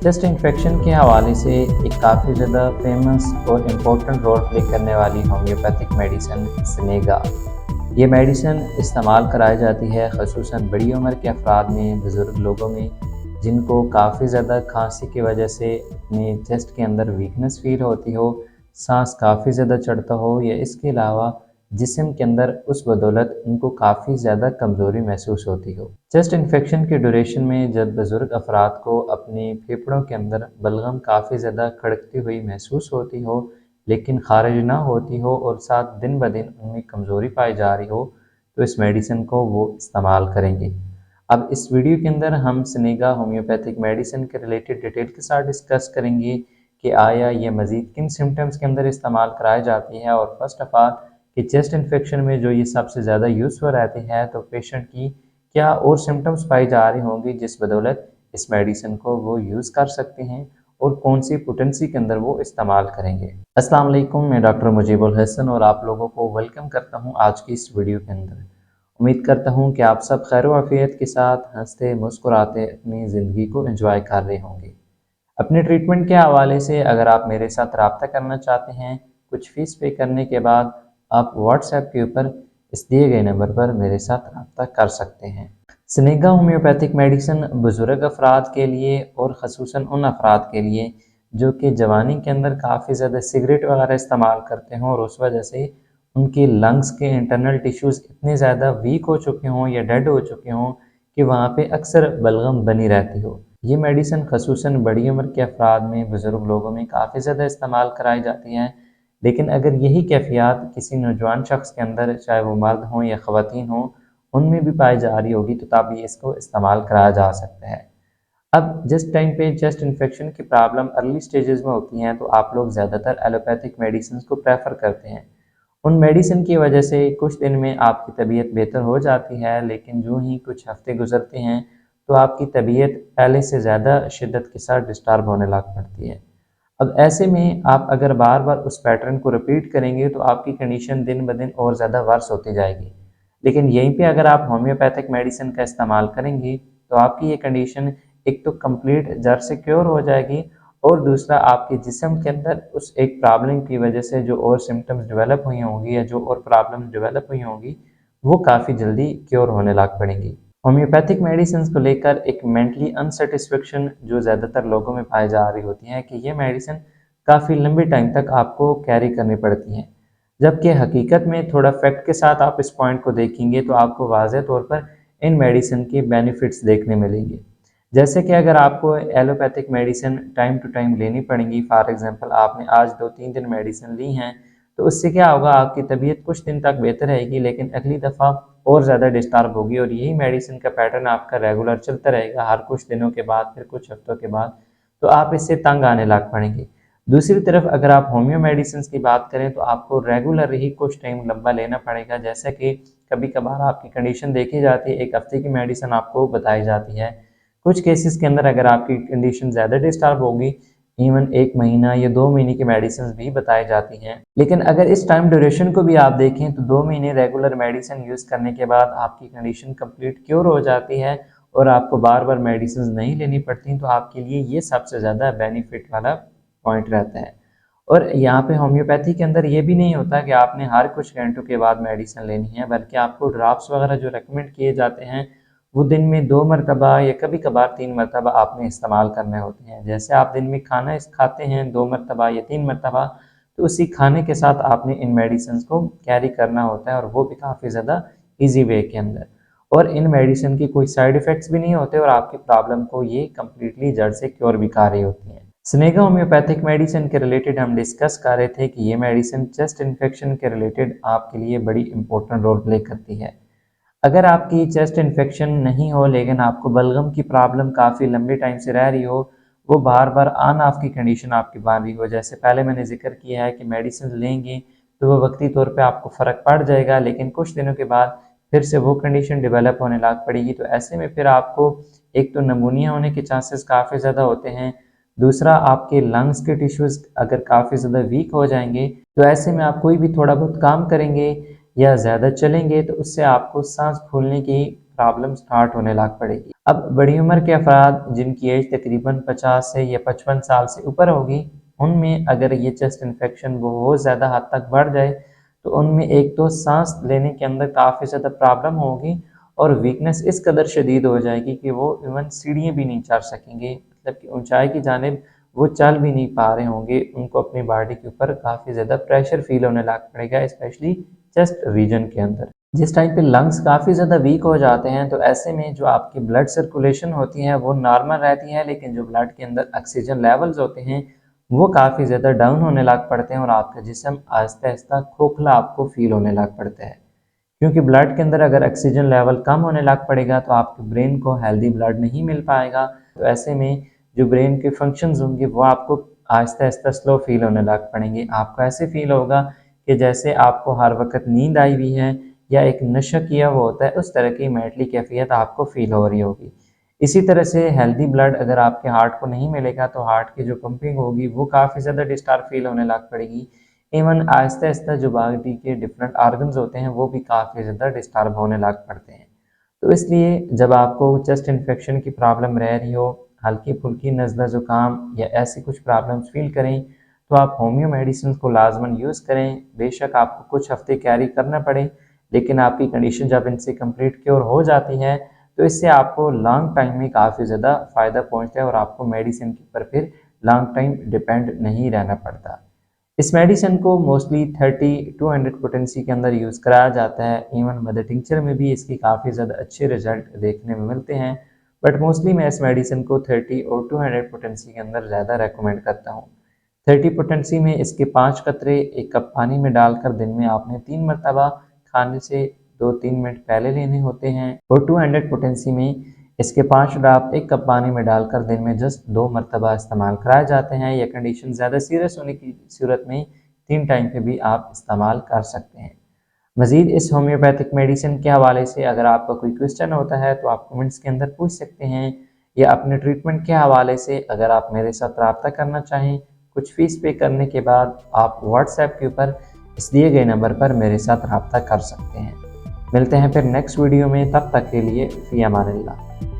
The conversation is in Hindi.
चेस्ट इन्फेक्शन के हवाले से एक काफ़ी ज़्यादा फेमस और इम्पोर्टेंट रोल प्ले करने वाली होम्योपैथिक मेडिसिन स्नेगा। ये मेडिसिन इस्तेमाल कराई जाती है ख़ुसूसन बड़ी उम्र के अफराद में, बुज़ुर्ग लोगों में, जिनको काफ़ी ज़्यादा खांसी की वजह से अपने चेस्ट के अंदर वीकनेस फ़ील होती हो, सांस काफ़ी ज़्यादा चढ़ता हो या इसके अलावा जिस्म के अंदर उस बदौलत उनको काफ़ी ज़्यादा कमज़ोरी महसूस होती हो। चेस्ट इन्फेक्शन के ड्यूरेशन में जब बुज़ुर्ग अफराद को अपने फेफड़ों के अंदर बलगम काफ़ी ज़्यादा खड़कती हुई महसूस होती हो, लेकिन खारिज ना होती हो और साथ दिन ब दिन उनमें कमज़ोरी पाई जा रही हो, तो इस मेडिसिन को वो इस्तेमाल करेंगे। अब इस वीडियो के अंदर हम स्नेगा होम्योपैथिक मेडिसिन के रिलेटेड डिटेल के साथ डिस्कस करेंगे कि आया ये मज़ीद किन सिम्टम्स के अंदर इस्तेमाल कराई जाती है, और फर्स्ट ऑफ ऑल कि चेस्ट इन्फेक्शन में जो ये सबसे ज़्यादा यूज़फुल रहती है, तो पेशेंट की क्या और सिम्टम्स पाई जा रही होंगी जिस बदौलत इस मेडिसिन को वो यूज़ कर सकते हैं और कौन सी पोटेंसी के अंदर वो इस्तेमाल करेंगे। अस्सलाम वालेकुम, मैं डॉक्टर मुजीबुल हसन और आप लोगों को वेलकम करता हूँ आज की इस वीडियो के अंदर। उम्मीद करता हूँ कि आप सब खैर आफियत के साथ हंसते मुस्कुराते अपनी ज़िंदगी को एंजॉय कर रहे होंगे। अपने ट्रीटमेंट के हवाले से अगर आप मेरे साथ रब्ता करना चाहते हैं, कुछ फ़ीस पे करने के बाद आप व्हाट्सएप के ऊपर इस दिए गए नंबर पर मेरे साथ रब्ता कर सकते हैं। स्नेगा होम्योपैथिक मेडिसिन बुज़ुर्ग अफराद के लिए और ख़ुसूसन उन अफराद के लिए जो कि जवानी के अंदर काफ़ी ज़्यादा सिगरेट वगैरह इस्तेमाल करते हों और उस वजह से उनकी लंग्स के इंटरनल टिश्यूज़ इतने ज़्यादा वीक हो चुके हों या डेड हो चुके हों कि वहाँ पे अक्सर बलगम बनी रहती हो। ये मेडिसिन ख़ुसूसन बड़ी उम्र के अफराद में, बुज़ुर्ग लोगों में काफ़ी ज़्यादा इस्तेमाल कराई जाती हैं। लेकिन अगर यही कैफ़ियत किसी नौजवान शख्स के अंदर, चाहे वो मर्द हों या ख़वातीन हों, उनमें भी पाई जा रही होगी, तो तब भी इसको इस्तेमाल कराया जा सकता है। अब जिस टाइम पे चेस्ट इन्फेक्शन की प्रॉब्लम अर्ली स्टेजेस में होती हैं, तो आप लोग ज़्यादातर एलोपैथिक मेडिसिन को प्रेफर करते हैं। उन मेडिसिन की वजह से कुछ दिन में आपकी तबीयत बेहतर हो जाती है, लेकिन जो ही कुछ हफ्ते गुजरते हैं तो आपकी तबीयत पहले से ज़्यादा शिद्दत के साथ डिस्टर्ब होने लग पड़ती है। अब ऐसे में आप अगर बार बार उस पैटर्न को रिपीट करेंगे तो आपकी कंडीशन दिन ब दिन और ज़्यादा वर्स होती जाएगी। लेकिन यहीं पे अगर आप होम्योपैथिक मेडिसिन का इस्तेमाल करेंगे तो आपकी ये कंडीशन एक तो कंप्लीट जड़ से क्योर हो जाएगी, और दूसरा आपके जिस्म के अंदर उस एक प्रॉब्लम की वजह से जो और सिम्टम्स डेवलप हुई होंगी या जो और प्रॉब्लम्स डेवलप हुई होंगी वो काफ़ी जल्दी क्योर होने लग पड़ेंगी। होम्योपैथिक मेडिसिन को लेकर एक मेंटली अनसेटिस्फेक्शन जो ज़्यादातर लोगों में पाई जा रही होती है कि ये मेडिसिन काफ़ी लंबे टाइम तक आपको कैरी करनी पड़ती हैं, जबकि हकीकत में थोड़ा फैक्ट के साथ आप इस पॉइंट को देखेंगे तो आपको वाज़ेह तौर पर इन मेडिसिन के बेनिफिट्स देखने मिलेंगे। जैसे कि अगर आपको allopathic medicine time to time लेनी पड़ेंगी, फॉर एग्जांपल आपने आज 2-3 दिन मेडिसिन ली हैं, तो उससे क्या होगा, आपकी तबीयत कुछ दिन तक बेहतर रहेगी लेकिन अगली दफ़ा और ज़्यादा डिस्टर्ब होगी, और यही मेडिसिन का पैटर्न आपका रेगुलर चलता रहेगा हर कुछ दिनों के बाद, फिर कुछ हफ्तों के बाद, तो आप इससे तंग आने लग पड़ेंगे। दूसरी तरफ अगर आप होम्यो मेडिसिन की बात करें तो आपको रेगुलर ही कुछ टाइम लंबा लेना पड़ेगा। जैसे कि कभी कभार आपकी कंडीशन देखी जाती है, एक हफ्ते की मेडिसिन आपको बताई जाती है, कुछ केसेस के अंदर अगर आपकी कंडीशन ज़्यादा डिस्टर्ब होगी, इवन 1 महीना या 2 महीने की मेडिसिन भी बताई जाती हैं। लेकिन अगर इस टाइम ड्यूरेशन को भी आप देखें तो 2 महीने रेगुलर मेडिसिन यूज़ करने के बाद आपकी कंडीशन कंप्लीट क्योर हो जाती है और आपको बार बार मेडिसिन नहीं लेनी पड़ती, तो आपके लिए ये सबसे ज़्यादा बेनिफिट वाला पॉइंट रहता है। और यहाँ पे होम्योपैथी के अंदर ये भी नहीं होता कि आपने हर कुछ घंटों के बाद मेडिसिन लेनी है, बल्कि आपको ड्रॉप्स वगैरह जो रिकमेंड किए जाते हैं वो दिन में 2 मरतबा या कभी कभार 3 मरतबा आपने इस्तेमाल करने होते हैं। जैसे आप दिन में खाना खाते हैं 2 मरतबा या 3 मरतबा, तो उसी खाने के साथ आपने इन मेडिसिन को कैरी करना होता है, और वो भी काफ़ी ज़्यादा ईजी वे के अंदर। और इन मेडिसिन की कोई साइड इफ़ेक्ट्स भी नहीं होते और आपकी प्रॉब्लम को ये कम्प्लीटली जड़ से क्योर भी कर रही होती हैं। स्नेगा होम्योपैथिक मेडिसिन के रिलेटेड हम डिस्कस कर रहे थे कि ये मेडिसिन चेस्ट इन्फेक्शन के रिलेटेड आपके लिए बड़ी इंपॉर्टेंट रोल प्ले करती है। अगर आपकी चेस्ट इन्फेक्शन नहीं हो लेकिन आपको बलगम की प्रॉब्लम काफ़ी लंबे टाइम से रह रही हो, वो बार बार ऑन ऑफ की कंडीशन आपकी बन रही हो, जैसे पहले मैंने जिक्र किया है कि मेडिसिन लेंगे तो वो वक्ती तौर पे आपको फ़र्क पड़ जाएगा, लेकिन कुछ दिनों के बाद फिर से वो कंडीशन डेवलप होने लग पड़ेगी, तो ऐसे में फिर आपको एक तो नमूनिया होने के चांसेस काफ़ी ज़्यादा होते हैं, दूसरा आपके लंग्स के टिश्यूज़ अगर काफ़ी ज़्यादा वीक हो जाएंगे, तो ऐसे में आप कोई भी थोड़ा बहुत काम करेंगे या ज़्यादा चलेंगे तो उससे आपको सांस फूलने की प्रॉब्लम स्टार्ट होने लग पड़ेगी। अब बड़ी उम्र के अफराद जिनकी एज तकरीबन 50 से या 55 साल से ऊपर होगी, उनमें अगर ये चेस्ट इन्फेक्शन बहुत ज़्यादा हद तक बढ़ जाए तो उनमें एक तो सांस लेने के अंदर काफ़ी ज़्यादा प्रॉब्लम होगी और वीकनेस इस कदर शदीद हो जाएगी कि वो इवन सीढ़ियाँ भी नहीं चढ़ सकेंगे, मतलब कि ऊंचाई की जानिब वो चल भी नहीं पा रहे होंगे। उनको अपनी बॉडी के ऊपर काफ़ी ज़्यादा प्रेशर फील होने लग पड़ेगा, स्पेशली चेस्ट रीजन के अंदर। जिस टाइम पे लंग्स काफ़ी ज़्यादा वीक हो जाते हैं तो ऐसे में जो आपकी ब्लड सर्कुलेशन होती है वो नॉर्मल रहती है, लेकिन जो ब्लड के अंदर ऑक्सीजन लेवल्स होते हैं वो काफ़ी ज़्यादा डाउन होने लग पड़ते हैं और आपका जिस्म आहिस्ता आहिस्ता खोखला आपको फील होने लग पड़ता है। क्योंकि ब्लड के अंदर अगर ऑक्सीजन लेवल कम होने लग पड़ेगा तो आपके ब्रेन को हेल्दी ब्लड नहीं मिल पाएगा। तो ऐसे में जो ब्रेन के फंक्शंस होंगे वो आपको आहिस्ता आहिस्ता स्लो फील होने लग पड़ेंगे। आपको ऐसे फील होगा कि जैसे आपको हर वक्त नींद आई हुई है या एक नशा किया हुआ होता है, उस तरह की मेंटली कैफियत आपको फील हो रही होगी। इसी तरह से हेल्दी ब्लड अगर आपके हार्ट को नहीं मिलेगा तो हार्ट की जो पंपिंग होगी वो काफ़ी ज़्यादा डिस्टर्ब फील होने लग पड़ेगी। इवन आहिस्ता आहिस्ता जो बॉडी के डिफरेंट ऑर्गन्स होते हैं वो भी काफ़ी ज़्यादा डिस्टर्ब होने लग पड़ते हैं। तो इसलिए जब आपको चेस्ट इन्फेक्शन की प्रॉब्लम रह रही हो, हल्की फुल्की नज़ला ज़ुकाम या ऐसी कुछ प्रॉब्लम्स फील करें तो आप होम्यो मेडिसिन को लाजमन यूज़ करें। बेशक आपको कुछ हफ्ते कैरी करना पड़े, लेकिन आपकी कंडीशन जब इनसे कंप्लीट क्योर हो जाती है तो इससे आपको लॉन्ग टाइम में काफ़ी ज़्यादा फ़ायदा पहुँचता है और आपको मेडिसिन के ऊपर फिर लॉन्ग टाइम डिपेंड नहीं रहना पड़ता। इस मेडिसिन को मोस्टली 30 टू 100 पोटेंसी के अंदर यूज़ कराया जाता है। इवन मदर टिंचर में भी इसकी काफ़ी ज़्यादा अच्छे रिजल्ट देखने में मिलते हैं, बट मोस्टली मैं इस मेडिसिन को 30 और 200 पोटेंसी के अंदर ज़्यादा रेकमेंड करता हूँ। 30 पोटेंसी में इसके 5 कतरे 1 कप पानी में डालकर दिन में आपने 3 मरतबा खाने से 2-3 मिनट पहले लेने होते हैं और 200 पोटेंसी में इसके 5 ड्राप 1 कप पानी में डालकर दिन में जस्ट 2 मरतबा इस्तेमाल कराए जाते हैं। यह कंडीशन ज़्यादा सीरियस होने की सूरत में 3 टाइम पे भी आप इस्तेमाल कर सकते हैं। मज़ीद इस होम्योपैथिक मेडिसिन के हवाले से अगर आपका कोई क्वेश्चन होता है तो आप कमेंट्स के अंदर पूछ सकते हैं, या अपने ट्रीटमेंट के हवाले से अगर आप मेरे साथ रब्ता करना चाहें, कुछ फ़ीस पे करने के बाद आप व्हाट्सएप के ऊपर इस दिए गए नंबर पर मेरे साथ रब्ता कर सकते हैं। मिलते हैं फिर नेक्स्ट वीडियो में, तब तक के लिए फ़ी अमानिल्लाह।